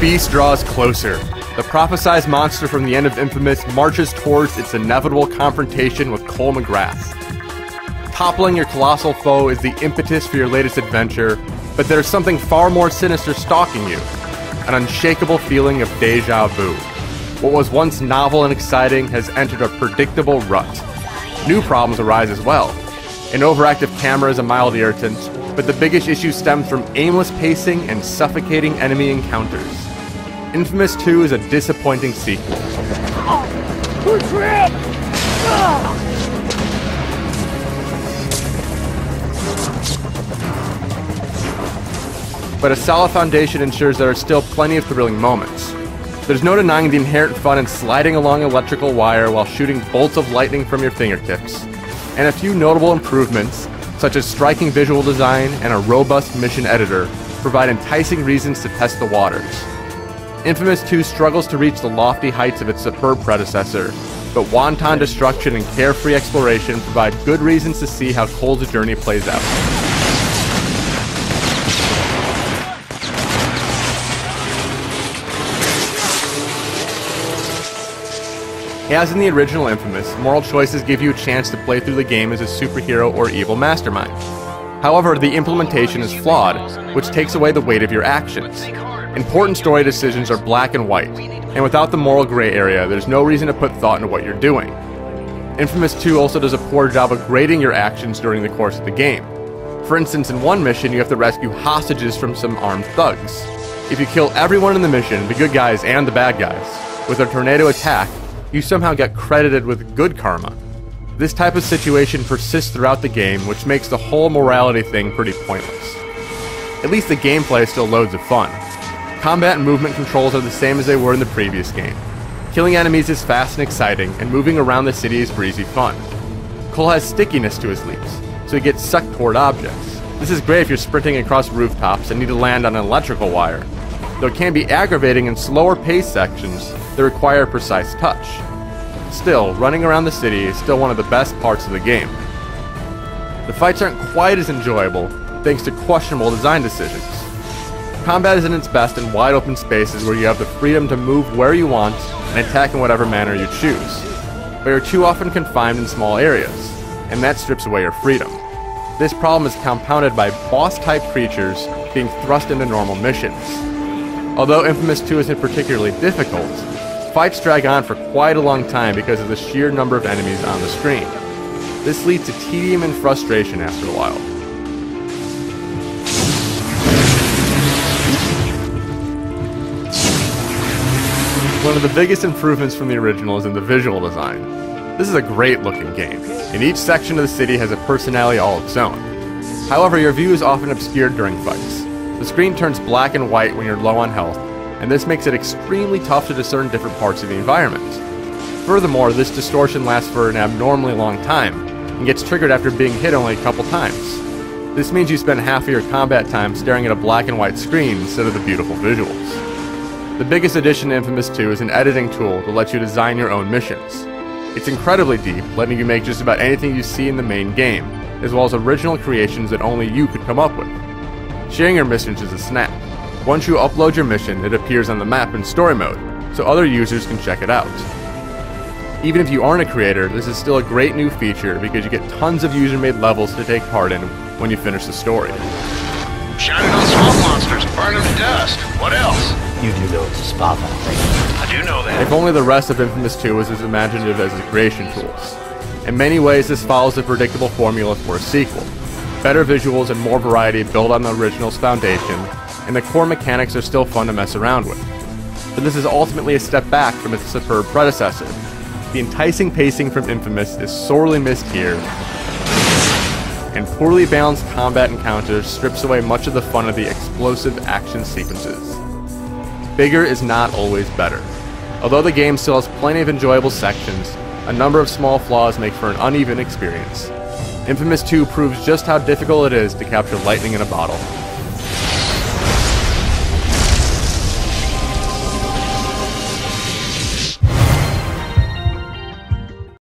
beast draws closer. The prophesized monster from the end of Infamous marches towards its inevitable confrontation with Cole McGrath. Toppling your colossal foe is the impetus for your latest adventure, but there's something far more sinister stalking you. An unshakable feeling of deja vu. What was once novel and exciting has entered a predictable rut. New problems arise as well. An overactive camera is a mild irritant, but the biggest issue stems from aimless pacing and suffocating enemy encounters. Infamous 2 is a disappointing sequel. We're trapped! But a solid foundation ensures there are still plenty of thrilling moments. There's no denying the inherent fun in sliding along electrical wire while shooting bolts of lightning from your fingertips. And a few notable improvements, such as striking visual design and a robust mission editor, provide enticing reasons to test the waters. Infamous 2 struggles to reach the lofty heights of its superb predecessor, but wanton destruction and carefree exploration provide good reasons to see how Cole's journey plays out. As in the original Infamous, moral choices give you a chance to play through the game as a superhero or evil mastermind. However, the implementation is flawed, which takes away the weight of your actions. Important story decisions are black and white, and without the moral gray area, there's no reason to put thought into what you're doing. Infamous 2 also does a poor job of grading your actions during the course of the game. For instance, in one mission, you have to rescue hostages from some armed thugs. If you kill everyone in the mission, the good guys and the bad guys, with a tornado attack, you somehow get credited with good karma. This type of situation persists throughout the game, which makes the whole morality thing pretty pointless. At least the gameplay is still loads of fun. Combat and movement controls are the same as they were in the previous game. Killing enemies is fast and exciting, and moving around the city is breezy fun. Cole has stickiness to his leaps, so he gets sucked toward objects. This is great if you're sprinting across rooftops and need to land on an electrical wire, though it can be aggravating in slower paced sections that require precise touch. Still, running around the city is still one of the best parts of the game. The fights aren't quite as enjoyable, thanks to questionable design decisions. Combat is in its best in wide open spaces where you have the freedom to move where you want and attack in whatever manner you choose. But you're too often confined in small areas, and that strips away your freedom. This problem is compounded by boss-type creatures being thrust into normal missions. Although Infamous 2 isn't particularly difficult, fights drag on for quite a long time because of the sheer number of enemies on the screen. This leads to tedium and frustration after a while. One of the biggest improvements from the original is in the visual design. This is a great looking game, and each section of the city has a personality all its own. However, your view is often obscured during fights. The screen turns black and white when you're low on health, and this makes it extremely tough to discern different parts of the environment. Furthermore, this distortion lasts for an abnormally long time, and gets triggered after being hit only a couple times. This means you spend half of your combat time staring at a black and white screen instead of the beautiful visuals. The biggest addition to Infamous 2 is an editing tool to let you design your own missions. It's incredibly deep, letting you make just about anything you see in the main game, as well as original creations that only you could come up with. Sharing your missions is a snap. Once you upload your mission, it appears on the map in story mode, so other users can check it out. Even if you aren't a creator, this is still a great new feature because you get tons of user-made levels to take part in when you finish the story. Shining on swamp monsters, burn them to dust. What else? You do know it's a spot on thing. I do know that. If only the rest of Infamous 2 was as imaginative as the creation tools. In many ways, this follows the predictable formula for a sequel. Better visuals and more variety build on the original's foundation, and the core mechanics are still fun to mess around with. But this is ultimately a step back from its superb predecessor. The enticing pacing from Infamous is sorely missed here, and poorly balanced combat encounters strips away much of the fun of the explosive action sequences. Bigger is not always better. Although the game still has plenty of enjoyable sections, a number of small flaws make for an uneven experience. Infamous 2 proves just how difficult it is to capture lightning in a bottle.